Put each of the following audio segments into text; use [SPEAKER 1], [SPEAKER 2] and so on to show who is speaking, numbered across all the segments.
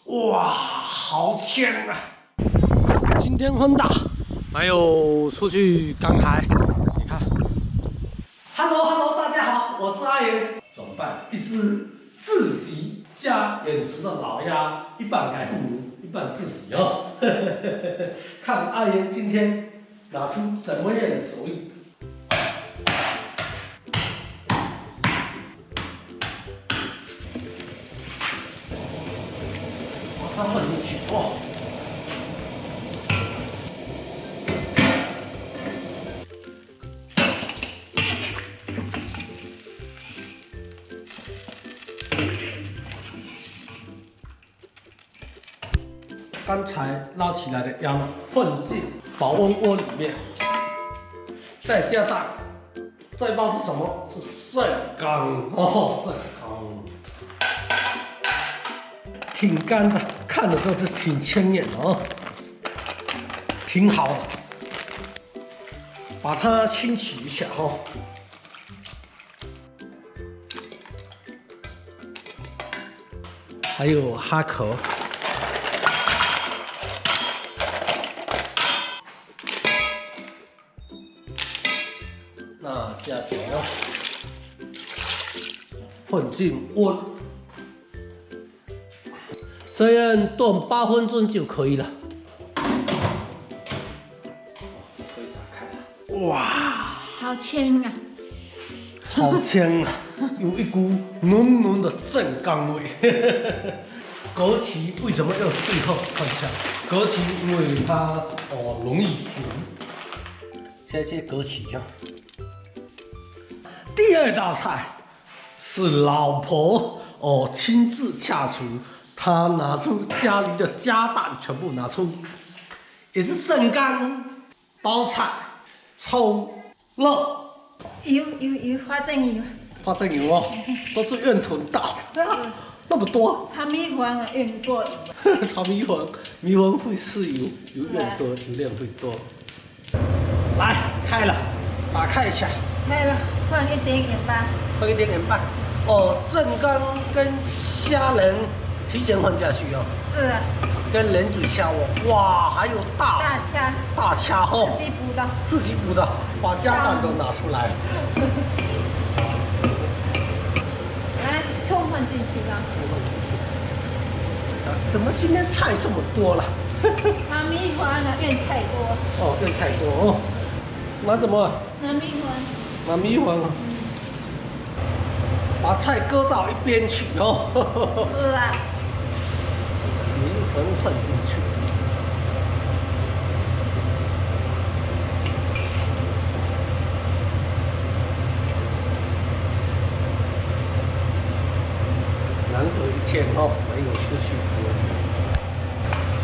[SPEAKER 1] 哇，好香啊！今天很大，还有出去赶海，你看。Hello， 大家好，我是阿言。怎么办？一只自习加养殖的老鸭，一半改父母，一半自习哦。看阿言今天拿出什么样的手艺？ 它放进去哇！刚才捞起来的鸭呢，放进保温锅里面，再加蛋，再包是什么？是肾干哦，肾干。 挺干的，看着都是挺鲜艳的哦，挺好的。把它清洗一下哦。还有哈壳，那下去呢，放进锅。 这样炖8分钟就可以了。可以打开了。哇，
[SPEAKER 2] 好香啊！
[SPEAKER 1] 好香啊，有一股浓浓的肾干味。枸杞为什么要最后看一下？枸杞因为它容易腐。现在这枸杞呀。第二道菜是老婆亲自下厨。 他拿出家里的家当，全部拿出，也是肾干、包菜、葱、肉、
[SPEAKER 2] 油，花生油。
[SPEAKER 1] 花生油哦，都是用土稻，那么多。
[SPEAKER 2] 炒米粉啊，用过。
[SPEAKER 1] 炒米粉，米粉会是油用多，油量会多。来，开了，打开一下。
[SPEAKER 2] 开了，放一点盐巴。
[SPEAKER 1] 放一点盐巴。肾干跟虾仁。 提前放下去哦。
[SPEAKER 2] 是啊。
[SPEAKER 1] 跟冷水下锅，哇，还有大虾哦。
[SPEAKER 2] 自己补的。
[SPEAKER 1] 自己补的，把家当都拿出来。
[SPEAKER 2] 来，葱放进去了。
[SPEAKER 1] 怎么今天菜这么多了？
[SPEAKER 2] 炒米粉啊，用菜多。
[SPEAKER 1] 哦，用菜多哦。拿什么？
[SPEAKER 2] 拿米粉。
[SPEAKER 1] 拿米粉啊。把菜搁到一边去哦。
[SPEAKER 2] 是啊。
[SPEAKER 1] 米粉放进去，难得一天哦，没有出去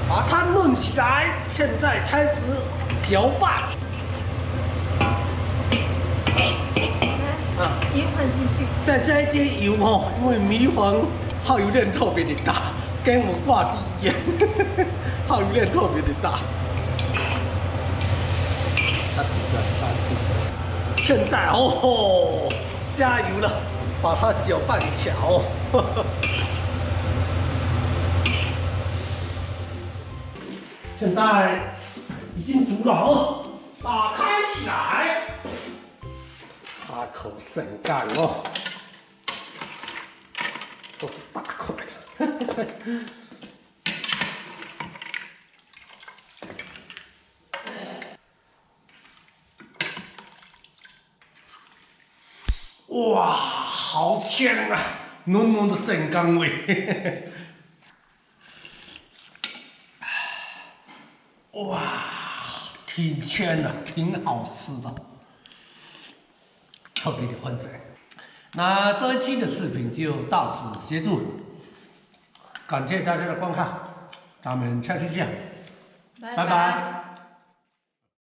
[SPEAKER 1] 把它弄起来。现在开始搅拌。
[SPEAKER 2] 油放进去。
[SPEAKER 1] 再加一些油哦，因为米粉耗油量特别的大。 跟我挂机一样，耗油量特别的大。现在哦，加油了，把它搅拌一下哦。现在已经煮了哦，打开起来，哈口肾干哦，都是大块的。 哇，好香啊，浓浓的肾干味。哇，挺香的，挺好吃的，特别的混水。那这一期的视频就到此结束了。 感谢大家的观看，咱们下期见，拜拜。